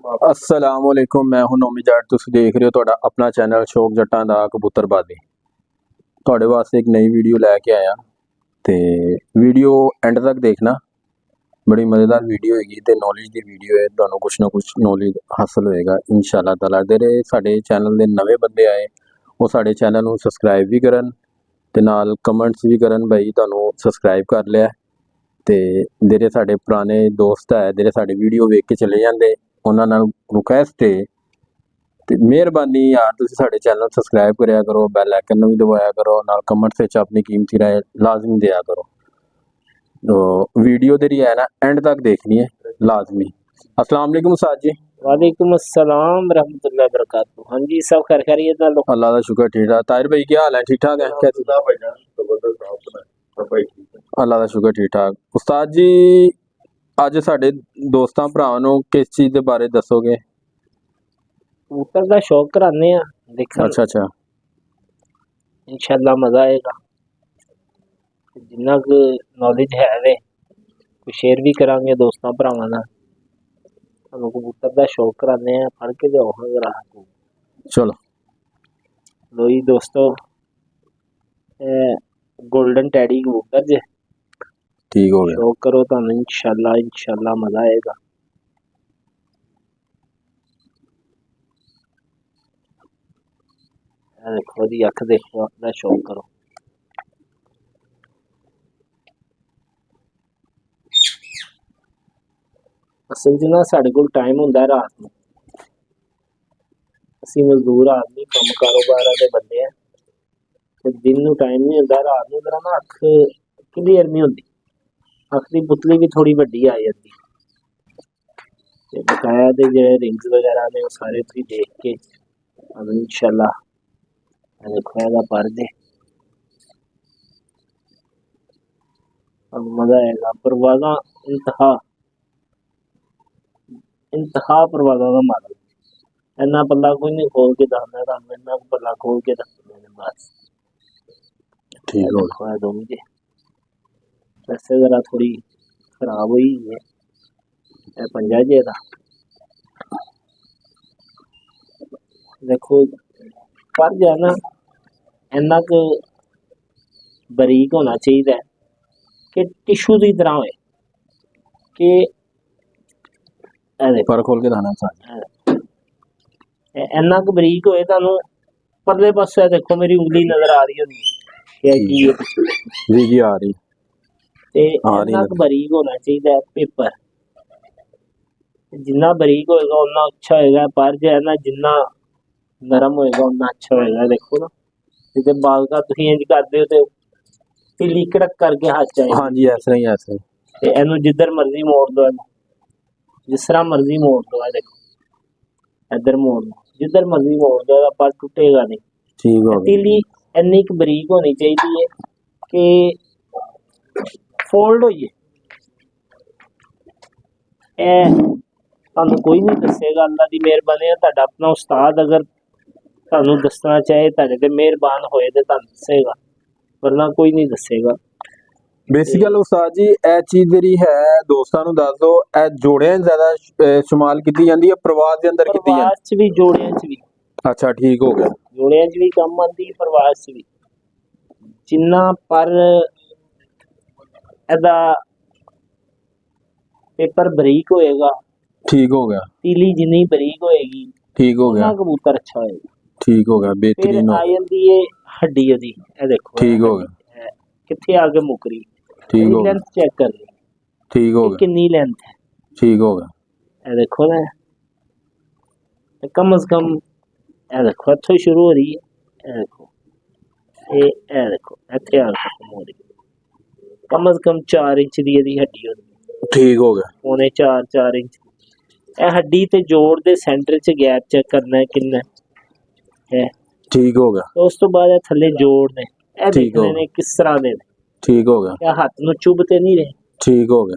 अस्सलामुअलैकुम, मैं हूं नौमी जाट। तुसीं देख रहे हो तुहाडा अपना चैनल शौक जट्टां दा कबूतरबाजी। तुहाडे वास्ते एक नई वीडियो लैके आया ते वीडियो एंड तक देखना। बड़ी मज़ेदार वीडियो होगी ते नॉलेज दी वीडियो है। तुहानूं कुछ ना कुछ नॉलेज हासिल होएगा इंशाअल्लाह ताला। जेह्ड़े साडे चैनल दे नवे बंदे आए वो साडे चैनल नूं सबसक्राइब भी करन ते नाल कमेंट्स भी करन भाई तुहानूं सबसक्राइब कर लिया। ते जेह्ड़े साडे पुराने दोस्त है जेह्ड़े साडी वीडियो वेख के चले जांदे उन्हां नाल रिक्वेस्ट है ते मेहरबानी यार तुसीं साडे चैनल सबसक्राइब करिया करो, बैल आइकन नूं भी दबाया करो, नाल कमेंट्स विच अपनी कीमती राय लाजमी दिया करो। तो वीडियो तेरी है ना एंड तक देखनी है लाजमी। अस्सलाम वालेकुम उस्ताद जी। वालेकुम अस्सलाम रहमतुल्लाहि बरकातहू। हाँ जी, सब खैरियत नाल? अल्लाह दा शुक्र, ठीक ठाक। ताहिर भाई क्या हाल है? ठीक ठाक है? अल्लाह दा शुक्र, ठीक ठाक। उस्ताद जी अज साडे दोस्तां भरावां नूं किस चीज़ दे बारे दसोगे? कबूतर का शौक कराने आ देखन। अच्छा अच्छा, इंशाअल्लाह मजा आएगा। जिन्ना क नॉलेज है वे कुछ शेयर भी करांगे दोस्तां भरावां नाल। तुहानूं कबूतर का शौक कराने आ, फड़ के लिआओ हां जरा। चलो लो जी दोस्तों, गोल्डन टैडी कबूतर जे ठीक हो गया। शौक करो तुहानूं इंशाअल्लाह मजा आएगा। देखो जी अख देखो, अपना शौक करो। असल च ना साढ़े कोल टाइम हुंदा है रात नूं। असीं मजदूर आदमी कम कारोबार दे बंदे आ ते दिन नूं टाइम नहीं हुंदा, रात नूं जरा ना अख क्लीयर नहीं हुंदी। अख दी पुतली भी थोड़ी वड्डी आ जांदी ते बकाया दे जेह्ड़े रिंग्स वगैरह ने वो सारे तुसीं देख के इंशाअल्लाह देखो एहदा पर दे मजा आएगा। परवाज़ां इंतहा परवाज़ां दा मालक। इन्ना पल्ला कोई नहीं खोल के दसदा तुहानूं, इन्ना पल्ला खोल के दसदे ने बस। ठीक हो देखो ये दोनों जी वैसे जरा थोड़ी खराब हुई है ये पंजा जे दा। देखो पर जो है ना इन्ना क बरीक होना चाहिए कि टिशू की तरह होए कि पर खोल के दाना सा इन्ना क बरीक होए तुहानूं परले पासे देखो मेरी उंगली नजर आ रही होनी जी जी आ रही ते इन्ना क बरीक होना चाहिए पेपर। जिन्ना बरीक होएगा उन्ना अच्छा होएगा। पर जो है ना जिन्ना नरम होएगा उन्ना अच्छा होएगा। देखो ना जिते बाल का तुसीं इंज करदे हो ते तिली कड़क करके हाथ च हाँ जी ऐसा ही ऐसा ही। ते इहनूं जिधर मर्जी मोड़ दो, इहनूं जिस तरह मर्जी मोड़ दो। है देखो इधर मोड़ दो, जिधर मर्जी मोड़ दो, एहदा पर टुटेगा नहीं। ठीक हो गया। तीली इन्नी क बरीक होनी चाहिए कि फोल्ड होइए। तुहानूं कोई नहीं दसेगा, अल्लाह दी मेहरबानी है। तुहाडा अपना उस्ताद अगर तुहानूं दसना चाहे तुहाडे ते मेहरबान होए ते तुहानूं दसेगा, वरना कोई नहीं दसेगा। बेसिकल उस्ताद जी ए चीज जेहड़ी है दोस्तां नूं दस दो, ए जोड़ियां ज्यादा इस्तेमाल कीती जांदी है, प्रवास दे अंदर कीती प्रवास च भी जोड़ियां च भी। अच्छा ठीक हो गया। जोड़ियां च भी कम आंदी, प्रवास च भी। जिन्ना पर एदा पेपर बरीक होएगा, ठीक हो गया। तीली जिन्नी बरीक होएगी ठीक हो गया। उन्ना कबूतर अच्छा होएगा। ठीक हो गया, फिर बेहतरीन हो आ गया। जांदी है हड्डी ओदी। ए देखो ठीक हो गया। कित्थे आके मुकरी। ठीक हो गया। लेंथ चेक कर ली, ठीक हो गया। कितनी लेंथ है। ठीक हो गया। ए देखो ना कम से कम ए देखो इत्थों शुरू हो रही है। ए देखो ए देखो इत्थे आ खत्म हो रही है। कम से कम 4 इंच दी एदी हड्डी होनी। ठीक हो गया। पौने 4 इंच। ए हड्डी ते जोड़ दे सेंटर च गैप चेक करना है किन्ना है। ठीक हो गया। तो उस तो बाद ए थल्ले जोड़ ने ए देखने ने किस तरह दे। ठीक हो गया। क्या हाथ नूं चुभते नहीं रहे। ठीक हो गया।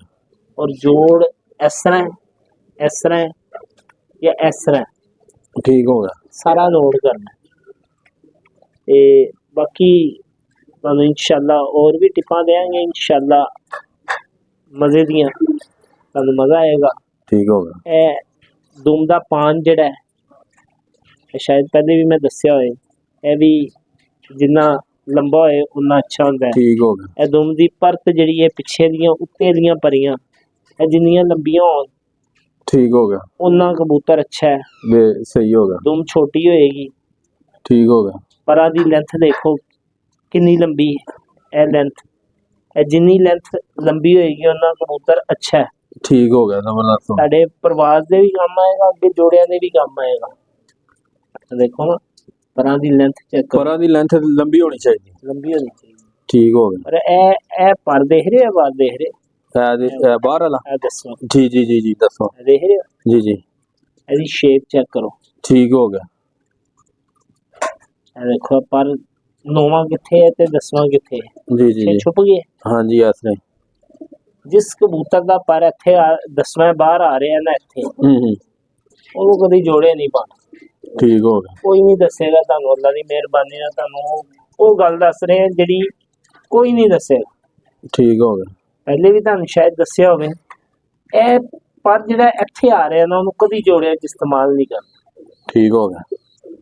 और जोड़ इस तरह या इस तरह। ठीक हो गया। सारा नोट करना ते बाकी तुहानूं इंशाअल्लाह और भी टिप्पां देंगे इंशाअल्लाह मज़े दियां, तुहानूं मज़ा आएगा। ठीक हो गया। ਦੁਮ ਦਾ ਪਾਨ ਜਿਹੜਾ ਹੈ, ਇਹ ਸ਼ਾਇਦ ਪਹਿਲੇ ਵੀ ਮੈਂ ਦੱਸਿਆ ਹੋਏ, ਇਹ ਵੀ ਜਿੰਨਾ ਲੰਬਾ ਹੋਏ ਉਨਾ ਅੱਛਾ ਹੁੰਦਾ ਹੈ। ਠੀਕ ਹੋ ਗਿਆ। ਇਹ ਦੁਮ ਦੀ ਪਰਤ ਜਿਹੜੀ ਹੈ ਪਿੱਛੇ ਦੀਆਂ ਉੱਤੇ ਦੀਆਂ ਪਰੀਆਂ, ਇਹ ਜਿੰਨੀਆਂ ਲੰਬੀਆਂ ਹੋਣ ਠੀਕ ਹੋ ਗਿਆ। ਉਨਾ ਕਬੂਤਰ ਅੱਛਾ ਹੈ। ਵੇ ਸਹੀ ਹੋ ਗਿਆ। ਦੁਮ ਛੋਟੀ ਹੋਏਗੀ, ਠੀਕ ਹੋ ਗਿਆ। ਪਰਾਂ ਦੀ ਲੈਂਥ ਦੇਖੋ ਕਿੰਨੀ ਲੰਬੀ ਹੈ, ਇਹ ਲੈਂਥ, ਇਹ ਜਿੰਨੀ ਲੈਂਥ ਲੰਬੀ ਹੋਏਗੀ ਉਹਨਾਂ ਕਬੂਤਰ ਅੱਛਾ ਹੈ। ਠੀਕ ਹੋ ਗਿਆ। ਜ਼ਬਰਦਸਤ। ਸਾਡੇ ਪ੍ਰਵਾਸ ਦੇ ਵੀ ਕੰਮ ਆਏਗਾ, ਅੱਗੇ ਜੋੜਿਆਂ ਦੇ ਵੀ ਕੰਮ ਆਏਗਾ। ਦੇਖੋ ਨਾ ਪਰਾਂ ਦੀ ਲੈਂਥ ਚੈੱਕ ਕਰੋ, ਪਰਾਂ ਦੀ ਲੈਂਥ ਲੰਬੀ ਹੋਣੀ ਚਾਹੀਦੀ। ਲੰਬੀ ਹੋਣੀ ਚਾਹੀਦੀ। ਠੀਕ ਹੋ ਗਿਆ। ਪਰ ਇਹ ਪਰ ਦੇਖ ਰਹੇ ਆ, ਬਾਹਰ ਦੇਖ ਰਹੇ, ਇਹ ਬਾਹਰ ਵਾਲਾ। ਇਹ ਦੱਸੋ, ਜੀ ਜੀ ਜੀ ਜੀ ਦੱਸੋ। ਇਹ ਦੇਖ ਰਹੇ ਹੋ? ਜੀ ਜੀ ਇਹਦੀ ਸ਼ੇਪ ਚੈੱਕ ਕਰੋ। ਠੀਕ ਹੋ ਗਿਆ। ਇਹ ਦੇਖੋ ਪਰ 9ਵਾਂ ਕਿੱਥੇ ਹੈ ਤੇ 10ਵਾਂ ਕਿੱਥੇ ਹੈ, ਜੀ ਜੀ ਇਹ ਜੀ ਛੁਪ ਗਏ। ਹਾਂਜੀ ਇਸ ਨੇ। ਜਿਸ ਕਬੂਤਰ ਦਾ ਪਰ ਇੱਥੇ 10ਵਾਂ ਬਾਹਰ ਆ ਰਿਹਾ ਨਾ ਇੱਥੇ, ਹੂੰ। ਉਹਨੂੰ ਕਦੀ ਜੋੜੇ ਨਹੀਂ ਪਾਣਾ। ਠੀਕ ਹੋ ਗਿਆ। ਕੋਈ ਨਹੀਂ ਦੱਸੇਗਾ ਤੁਹਾਨੂੰ, ਅੱਲਾ ਦੀ ਮਿਹਰਬਾਨੀ ਨਾਲ ਤੁਹਾਨੂੰ ਉਹ ਗੱਲ ਦੱਸ ਰਹੇ ਹਾਂ ਜਿਹੜੀ ਕੋਈ ਨਹੀਂ ਦੱਸੇਗਾ। ਠੀਕ ਹੋ ਗਿਆ। ਪਹਿਲੇ ਵੀ ਤੁਹਾਨੂੰ ਸ਼ਾਇਦ ਦੱਸਿਆ ਹੋਵੇ, ਇਹ ਪਰ ਜਿਹੜਾ ਇੱਥੇ ਆ ਰਿਹਾ ਨਾ ਉਹਨੂੰ ਕਦੀ ਜੋੜਿਆਂ 'ਚ ਇਸਤੇਮਾਲ ਨਹੀਂ ਕਰਨਾ। ਠੀਕ ਹੋ ਗਿਆ।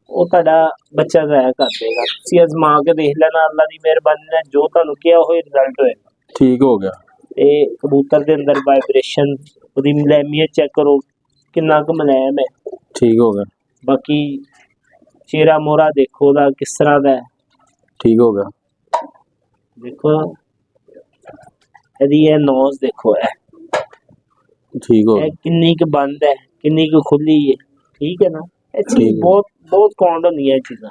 ਉਹ ਤੁਹਾਡਾ ਬੱਚਾ ਜ਼ਾਇਆ ਕਰ ਦੇਗਾ। ਤੁਸੀਂ ਅਜ਼ਮਾ ਕੇ ਦੇਖ ਲੈਣਾ, ਅੱਲਾ ਦੀ ਮਿਹਰਬਾਨੀ ਨਾਲ ਜੋ ਤੁਹਾਨੂੰ ਕਿਹਾ ਹੋਏ ਰਿਜ਼ਲਟ ਹੋਏਗਾ। ਠੀਕ ਹੋ ਗਿਆ। ਤੇ ਕਬੂਤਰ ਦੇ ਅੰਦਰ ਵਾਈਬ੍ਰੇਸ਼ਨ, ਉਹਦੀ ਮੁਲਾਇਮੀਅਤ ਚੈੱਕ ਕਰੋ ਕਿੰਨਾ ਕੁ ਮੁਲਾਇਮ ਹੈ। ਠੀਕ ਹੋ ਗਿਆ। ਬਾਕੀ ਚਿਹਰਾ ਮੋਹਰਾ ਦੇਖੋ ਉਹਦਾ ਕਿਸ ਤਰ੍ਹਾਂ ਦਾ ਹੈ। ਠੀਕ ਹੋ ਗਿਆ। ਦੇਖੋ ਇਹਦੀ ਇਹ ਨੋਜ਼ ਦੇਖੋ, ਠੀਕ ਹੋ ਇਹ ਗਿਆ। ਕਿੰਨੀ ਕੁ ਬੰਦ ਹੈ, ਕਿੰਨੀ ਕੁ ਖੁੱਲੀ ਹੈ। ਠੀਕ ਹੈ ਨਾ, ਇਹ ਚੀਜ਼ ਠੀਕ ਹੈ। ਬਹੁਤ ਬਹੁਤ ਕੌਂਡ ਹੁੰਦੀਆਂ ਇਹ ਚੀਜ਼ਾਂ।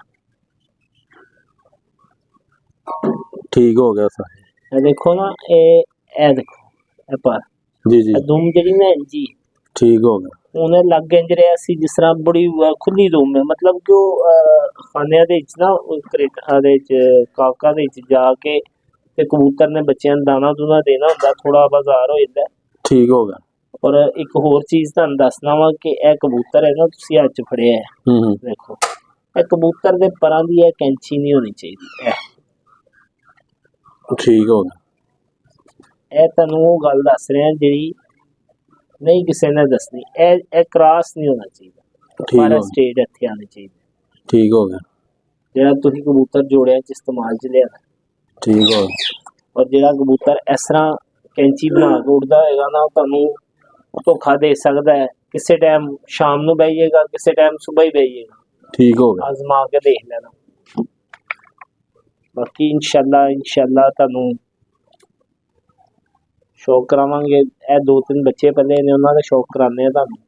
ਠੀਕ ਹੋ ਗਿਆ ਸਰ। ਇਹ ਦੇਖੋ ਨਾ, ਇਹ ਦੇਖੋ ਇਹ ਪਰ ਜੀ ਜੀ ਇਹ ਦੁਮ ਜਿਹੜੀ ਨਾ ਇੰਜੀ ਠੀਕ ਹੋ ਗਿਆ। ਉਹਨੇ ਲੱਗ ਇੰਜ ਰਿਹਾ ਸੀ ਜਿਸ ਤਰ੍ਹਾਂ ਬੜੀ ਖੁੱਲੀ ਦੁਮ ਹੈ। ਮਤਲਬ ਕਿ ਉਹ ਖਾਨਿਆਂ ਦੇ ਵਿੱਚ ਨਾ ਕਰੇਟਾਂ ਦੇ ਵਿੱਚ ਕਾਕਾਂ ਦੇ ਵਿੱਚ ਜਾ ਕੇ ਤੇ ਕਬੂਤਰ ਨੇ ਬੱਚਿਆਂ ਨੂੰ ਦਾਣਾ ਦੂਣਾ ਦੇਣਾ ਹੁੰਦਾ, ਥੋੜਾ ਬਾਜ਼ਾਰ ਹੋ ਜਾਂਦਾ। ਠੀਕ ਹੋ ਗਿਆ। ਔਰ ਇੱਕ ਹੋਰ ਚੀਜ਼ ਤੁਹਾਨੂੰ ਦੱਸਣਾ ਵਾ ਕਿ ਇਹ ਕਬੂਤਰ ਹੈ ਨਾ, ਤੁਸੀਂ ਹੱਥ 'ਚ ਫੜਿਆ ਹੈ, ਹੂੰ। ਦੇਖੋ ਇਹ ਕਬੂਤਰ ਦੇ ਪਰਾਂ ਦੀ ਇਹ ਕੈਂਚੀ ਨਹੀਂ ਹੋਣੀ ਚਾਹੀਦੀ। ਠੀਕ ਹੋ ਗਿਆ। ਇਹ ਤੁਹਾਨੂੰ ਉਹ ਗੱਲ ਦੱਸ ਰਿਹਾ ਜਿਹੜੀ ਨਹੀਂ ਕਿਸੇ ਨੇ ਦੱਸਣੀ। ਇਹ ਕ੍ਰਾਸ ਨਹੀਂ ਹੋਣਾ ਚਾਹੀਦਾ, ਠੀਕ ਪਰ ਹੋ ਸਟੇਟ ਇੱਥੇ ਆਉਣੀ ਚਾਹੀਦੀ, ਠੀਕ ਹੋ ਗਿਆ। ਜਿਹੜਾ ਤੁਸੀਂ ਕਬੂਤਰ ਜੋੜਿਆਂ 'ਚ ਇਸਤੇਮਾਲ 'ਚ ਲਿਆ। ਠੀਕ ਹੋ ਗਿਆ। ਔਰ ਜਿਹੜਾ ਕਬੂਤਰ ਇਸ ਤਰ੍ਹਾਂ ਕੈਂਚੀ ਬਣਾ ਕੇ ਉੱਡਦਾ ਹੋਏਗਾ ਨਾ, ਉਹ ਤੁਹਾਨੂੰ ਧੋਖਾ ਦੇ ਸਕਦਾ ਹੈ। ਕਿਸੇ ਟਾਈਮ ਸ਼ਾਮ ਨੂੰ ਬਹਿ ਜਾਏਗਾ, ਕਿਸੇ ਟਾਈਮ ਸੁਬਹ ਹੀ ਬਹਿ ਜਾਏਗਾ। ਠੀਕ ਹੋ ਗਿਆ। ਆਜ਼ਮਾ ਕੇ ਦੇਖ ਲੈਣਾ। ਬਾਕੀ ਇਨਸ਼ਾਅੱਲਾ ਤੁਹਾਨੂੰ ਸ਼ੌਕ ਕਰਾਵਾਂਗੇ। ਇਹ 2-3 ਬੱਚੇ ਪਹਿਲੇ ਨੇ, ਉਹਨਾਂ ਦਾ ਸ਼ੌਕ ਕਰਾਉਂਦੇ ਆ ਤੁਹਾਨੂੰ।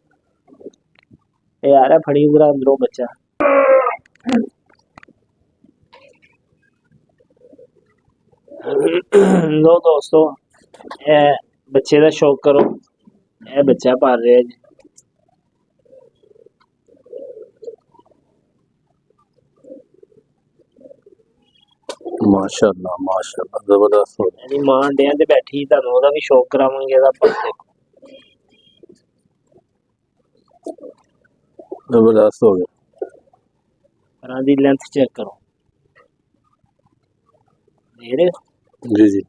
ਇਹ ਆ ਰਿਹਾ ਫੜੀ ਉਧਰ ਅੰਦਰੋਂ ਬੱਚਾ। ਲੋ ਦੋਸਤੋ, ਇਹ ਬੱਚੇ ਦਾ ਸ਼ੌਕ ਕਰੋ। ਇਹ ਬੱਚਾ ਪਾਲ ਰਿਹਾ ਜੀ। ਮਾਸ਼ਾਅੱਲਾ ਮਾਸ਼ਾਅੱਲਾ ਜ਼ਬਰਦਸਤ ਹੋ ਗਿਆ। ਇਹਦੀ ਮਾਂ ਅੰਡਿਆਂ ਤੇ ਬੈਠੀ, ਤੁਹਾਨੂੰ ਉਹਦਾ ਵੀ ਸ਼ੌਕ ਕਰਾਵਾਂਗੇ। ਇਹਦਾ ਪਰ ਦੇਖੋ, ਜ਼ਬਰਦਸਤ ਹੋ ਗਿਆ। ਪਰਾਂ ਦੀ ਲੈਂਥ ਚੈੱਕ ਕਰੋ, ਦੇਖ ਰਹੇ ਹੋ? ਜੀ ਜੀ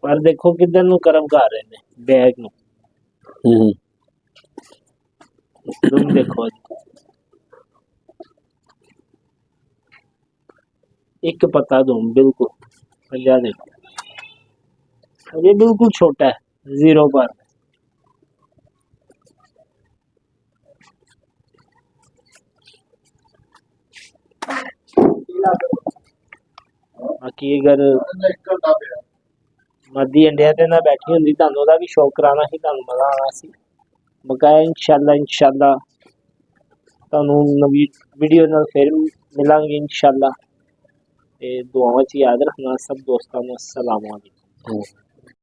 ਪਰ ਦੇਖੋ ਕਿੱਧਰ ਨੂੰ ਕਰਮ ਕਰ ਰਹੇ ਨੇ, ਬੈਗ ਨੂੰ। ਹੂੰ। तुम देखो एक पता दूं बिल्कुल पंजा देखो, ये बिल्कुल छोटा है 0 पर। बाकी अगर मधी अंडिया ते ना बैठी होंदी तुहानू ओहदा भी शौक कराना सी, तुहानू मजा आना सी। बकाया इंशाअल्लाह तुहानू नवी वीडियो नाल फिर मिलांगे इंशाअल्लाह। ते दुआवां च याद रखना सब दोस्तां नू। अस्सलाम वालेकुम।